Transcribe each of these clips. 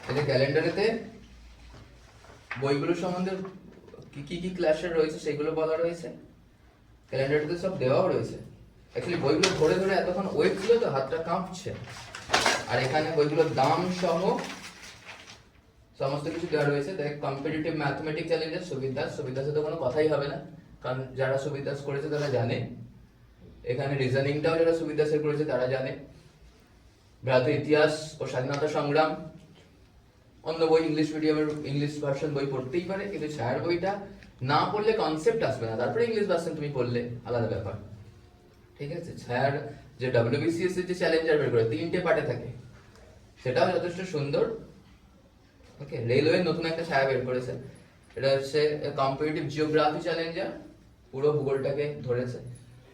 এই ক্যালেন্ডারেতে বইগুলো সম্বন্ধে কি কি ক্লাসের রয়েছে সেগুলো বলা রয়েছে, ক্যালেন্ডারটাতে সব দেওয়াও রয়েছে। অ্যাকচুয়ালি বইগুলো ধরে ধরে এতক্ষণ ওয়েট ছিল তো হাতটা কাঁপছে। আর এখানে বইগুলোর দাম সহ সমস্ত কিছু দেওয়া রয়েছে। দেখ, কম্পিটিটিভ ম্যাথমেটিক্স চ্যালেঞ্জের সুবিধাসে তো কোনো কথাই হবে না, কারণ যারা সুবিধাস করেছে তারা জানে। এখানে রিজনিংটাও যারা সুবিধাসে করেছে তারা জানে। ভারতের ইতিহাস ও স্বাধীনতা সংগ্রাম অন্য বই ইংলিশ মিডিয়ামের ইংলিশ ভার্সন বই পড়তেই পারে, কিন্তু ছায়ার বইটা না পড়লে কনসেপ্ট আসবে না। তারপরে ইংলিশ ভার্সন তুমি পড়লে আলাদা ব্যাপার, ঠিক আছে। ছায়ার যে WBCS এর যে চ্যালেঞ্জার বের করে 3টে পার্টে থাকে, সেটাও যথেষ্ট সুন্দর। ওকে, রেলওয়ে নতুন একটা ছায়া বের করেছে, এটা হচ্ছে কম্পিটিটিভ জিওগ্রাফি চ্যালেঞ্জার, পুরো ভূগোলটাকে ধরেছে।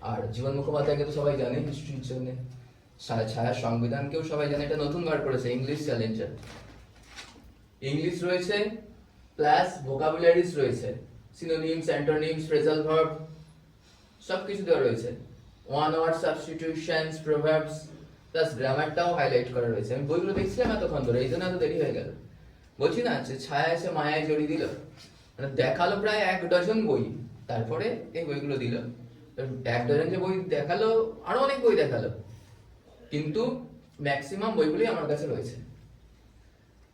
আর জীবন মুখোপাধ্যায়কে তো সবাই জানে হিস্ট্রির জন্য, ছায়ার সংবিধানকেও সবাই জানে, এটা নতুন বার করেছে ইংলিশ চ্যালেঞ্জার। ইংলিশ রয়েছে প্লাস ভোকাবুলারিজ রয়েছে, সিনোনিমস, অ্যান্টোনিমস, ফ্রেজাল ভার্ব সবকিছু দেওয়া রয়েছে। One word substitutions, proverbs plus গ্রামারটাও হাইলাইট করা রয়েছে। আমি বইগুলো দেখছিলাম এতক্ষণ ধরে, এই জন্য এত দেরি হয়ে গেল। বলছি না যে ছায়া এসে মায়ায় জড়িয়ে দিল, মানে দেখালো প্রায় 1 ডজন বই, তারপরে এই বইগুলো দিল। 1 ডজন যে বই দেখালো, আরো অনেক বই দেখালো, কিন্তু ম্যাক্সিমাম বইগুলোই আমার কাছে রয়েছে।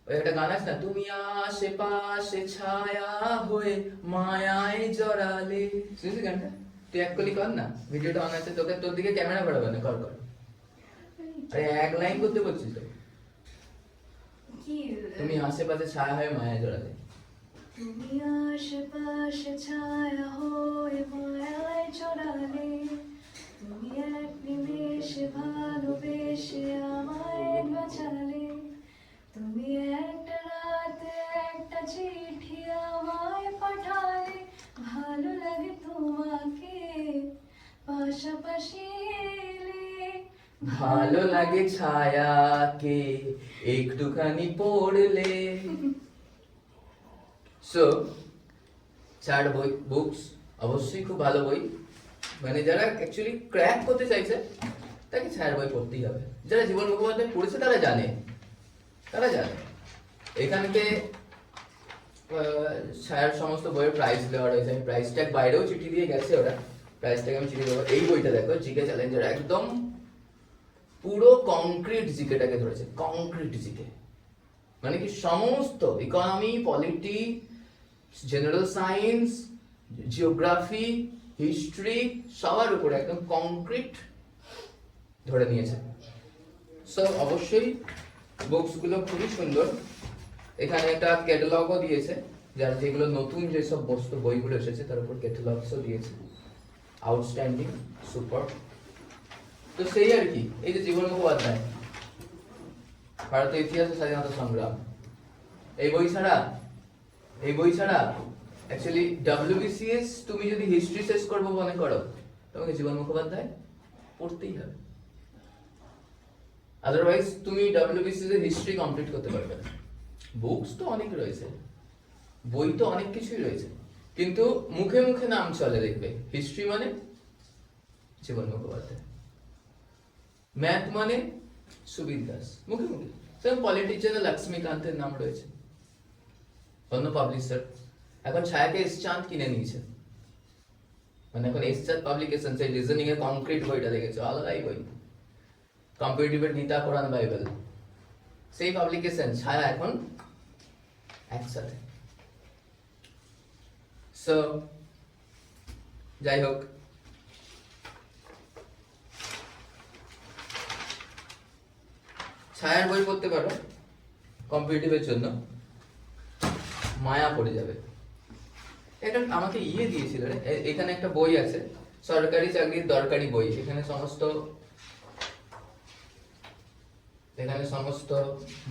ওই একটা গান আছে না, তুমি আশেপাশে ছায়া হয়ে মায়ায় জড়ালে, শুনছিস গানটা? তুই এক কলি কর না, ভিডিওটা অন আছে, তোকে তোর দিকে ক্যামেরা বাড়াবে না, কর কর। আরে 1 লাইন করতে বলছিস তো, তুমি আশেপাশে ছায়া হয়ে মায়ায় জড়ালে। তুমি আশেপাশে ছায়া হয়ে মায়ায় জড়ালে, তুমি এক নিমেষে ভালোবেসে আমায় বাঁচালে, তুমি একটা রাতে একটা চিঠি আমায় পাঠালে, ভালো লাগে তোমাকে পাশাপাশি এলে, ভালো লাগে ছায়াকে একটুখানি পড়লে। সো চার বই বুকস অবশ্যই খুব ভালো বই, মানে যারা অ্যাকচুয়ালি ক্র্যাক করতে চাইছে তাকে ছায়ার বই পড়তেই হবে। যারা জীবন মুখোপাধ্যায় পড়েছে তারা জানে, এখানকে ছায়ার সমস্ত বইয়ের প্রাইস দেওয়া রয়েছে। আমি প্রাইস ট্যাগ বাইরেও চিঠি দিয়ে গেছে ওরা, প্রাইস ট্যাগ আমি চিঠি দেবো। এই বইটা দেখো, জিকে চ্যালেঞ্জার, একদম পুরো কংক্রিট জিকেটাকে ধরেছে, কংক্রিট জিকে মানে কি সমস্ত economy, polity, general science, geography, history সবার উপরে একদম কংক্রিট ধরে নিয়েছে। সো অবশ্যই বুকসগুলো খুবই সুন্দর। এখানে একটা ক্যাটালগও দিয়েছে, যার যেগুলো নতুন যেসব বইগুলো এসেছে তার উপর ক্যাটালগসও দিয়েছে। Outstanding, super. তো সেই আর কি, এই যে জীবন মুখোপাধ্যায় ভারতের ইতিহাস ও স্বাধীনতা সংগ্রাম, এই বই ছাড়া অ্যাকচুয়ালি WBCS তুমি যদি হিস্ট্রি শেষ করবো মনে করো, তোমাকে জীবন মুখোপাধ্যায় পড়তেই হবে, আদারওয়াইজ তুমি WBCS এর হিস্ট্রি কমপ্লিট করতে পারবে না। বুকস তো অনেক রয়েছে, বই তো অনেক কিছুই রয়েছে, কিন্তু মুখে মুখে নাম চলে, দেখবে হিস্ট্রি মানে জীবন মুখোপাধ্যায়, ম্যাথ মানে সুবির দাস, মুখে মুখে। সেরকম পলিটির জন্য লক্ষ্মীকান্তের নাম রয়েছে, অন্য পাবলিশার। এখন ছায়াকে এসচাঁদ কিনে নিয়েছে, মানে এখন এসচাঁদ পাবলিকেশন, সেই রিজনিং এর কংক্রিট বইটা দেখেছো, আলাদাই বই। কম্পিটিটিভের গীতা, কোরআন, বাইবেল, সেই পাবলিকেশন ছায়া এখন একসাথে। সো যাই হোক, ছায়ার বই পড়তে পারো কম্পিটিটিভের জন্য, মায়া পড়ে যাবে। এটা আমাকে দিয়েছিল রে, এখানে একটা বই আছে, সরকারি চাকরির দরকারি বই। এখানে সমস্ত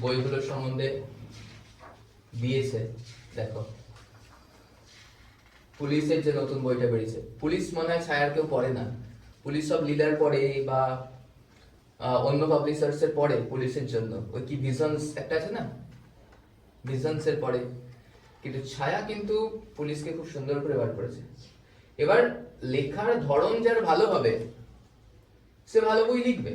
বইগুলোর সম্বন্ধে দিয়েছে। দেখো, পুলিশের যে নতুন বইটা বেরিয়েছে, পুলিশ মনে হয় ছায়ার কেউ পড়ে না, পুলিশ সব লিডার পড়ে বা অন্য পাবলিশার্স এর পড়ে পুলিশের জন্য। ওই কি ভিশনস একটা আছে না, ভিশনস এর পড়ে, কিন্তু ছায়া কিন্তু পুলিশকে খুব সুন্দর করে বার করেছে। এবার লেখার ধরন যার ভালো হবে সে ভালো বই লিখবে,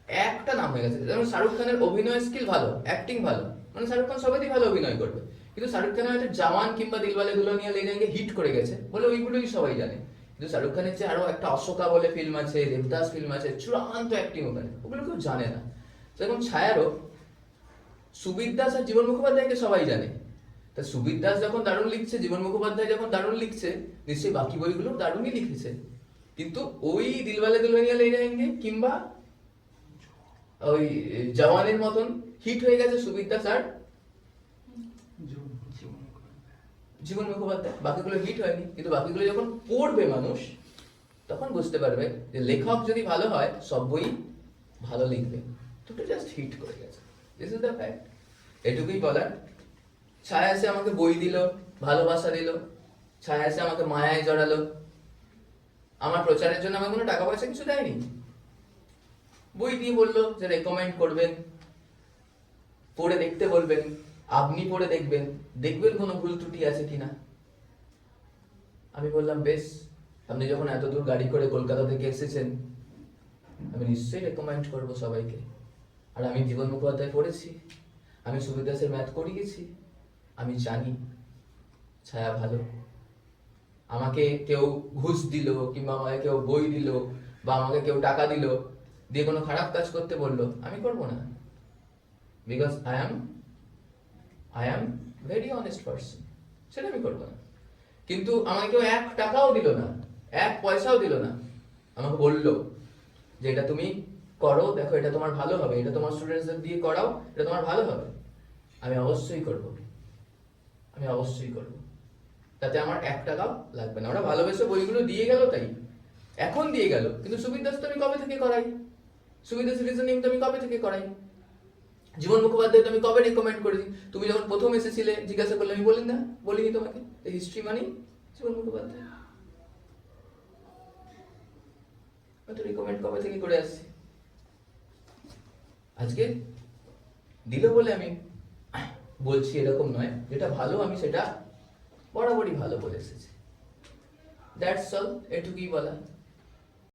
একটা নাম হয়ে গেছে। যেমন শাহরুখ খানের অভিনয় স্কিল ভালো, অ্যাক্টিং ভালো, মানে শাহরুখ খান সবাই ভালো অভিনয় করবে, কিন্তু শাহরুখ খানের হয়তো জওয়ান কিংবা দিলওয়ালে দুলহানিয়া লে জায়েঙ্গে হিট করে গেছে বলে ওইগুলোই সবাই জানে। কিন্তু শাহরুখ খানের যে আরো একটা অশোকা বলে ফিল্ম আছে, দেবদাস ফিল্ম আছে, চূড়ান্ত অ্যাক্টিং ওখানে, ওগুলো কেউ জানে না। যেরকম ছায়ারও সুবির দাস আর জীবন মুখোপাধ্যায়কে সবাই জানে, তা সুবির দাস যখন দারুণ লিখছে, জীবন মুখোপাধ্যায় যখন দারুণ লিখছে, নিশ্চয়ই বাকি বইগুলো দারুণই লিখেছে। কিন্তু ওই দিলওয়ালে দুলহানিয়া লে জায়েঙ্গে কিংবা ওই জওয়ানের মতন হিট হয়ে গেছে সুবির দাস আর জীবন মুখোপাধ্যায়, বাকিগুলো হিট হয়নি। কিন্তু বাকিগুলো যখন পড়বে মানুষ, তখন বুঝতে পারবে যে লেখক যদি ভালো হয় সব বই ভালো লিখবে, দুটো জাস্ট হিট করে গেছে। This is the fact. এটুকুই বলার। ছায়া এসে আমাকে বই দিল, ভালোবাসা দিল, ছায়া এসে আমাকে মায়ায় জড়ালো, আমার প্রচারের জন্য আমাকে কোনো টাকা পয়সা কিছু দেয়নি, বই দিয়ে বললো যে রেকমেন্ড করবেন, পড়ে দেখতে বলবেন, আপনি পড়ে দেখবেন, দেখবেন কোনো ভুল ত্রুটি আছে কিনা। আমি বললাম বেশ, আপনি যখন এত দূর গাড়ি করে কলকাতা থেকে এসেছেন, আমি নিশ্চয়ই রেকমেন্ড করবো সবাইকে। আর আমি জীবন মুখোপাধ্যায় পড়েছি, আমি সুবির দাসের ম্যাথ করিয়েছি, আমি জানি ছায়া ভালো। আমাকে কেউ ঘুষ দিল কিংবা আমাকে কেউ বই দিল বা আমাকে কেউ টাকা দিল দিয়ে কোনো খারাপ কাজ করতে বললো, আমি করবো না, because I am very honest person, সেটা আমি করবো না। কিন্তু আমাকে কেউ 1 টাকাও দিল না, 1 পয়সাও দিল না, আমাকে বললো যে এটা তুমি করো, দেখো এটা তোমার ভালো হবে, এটা তোমার স্টুডেন্টসদের দিয়ে করাও, এটা তোমার ভালো হবে, আমি অবশ্যই করব, আমি অবশ্যই করব, তাতে আমার 1 টাকাও লাগবে না। ওরা ভালোবেসে বইগুলো দিয়ে গেল, তাই এখন দিয়ে গেল। কিন্তু সুবির দাস তো আমি কবে থেকে করাই, সুবির দাস রিজনিং তো আমি কবে থেকে করাই, জীবন মুখোপাধ্যায় তো আমি কবে রেকমেন্ড করেছি। তুমি যখন প্রথম এসেছিলে জিজ্ঞাসা করলে আমি বলিনি তোমাকে হিস্ট্রি মানে জীবন মুখোপাধ্যায়, আমি তো রেকমেন্ড কবে থেকে করে আসছি। আজকে দিল বলে আমি বলছি এরকম নয়, যেটা ভালো আমি সেটা বরাবরই ভালো বলে এসেছি। দ্যাটস অল, এটুকুই বলা।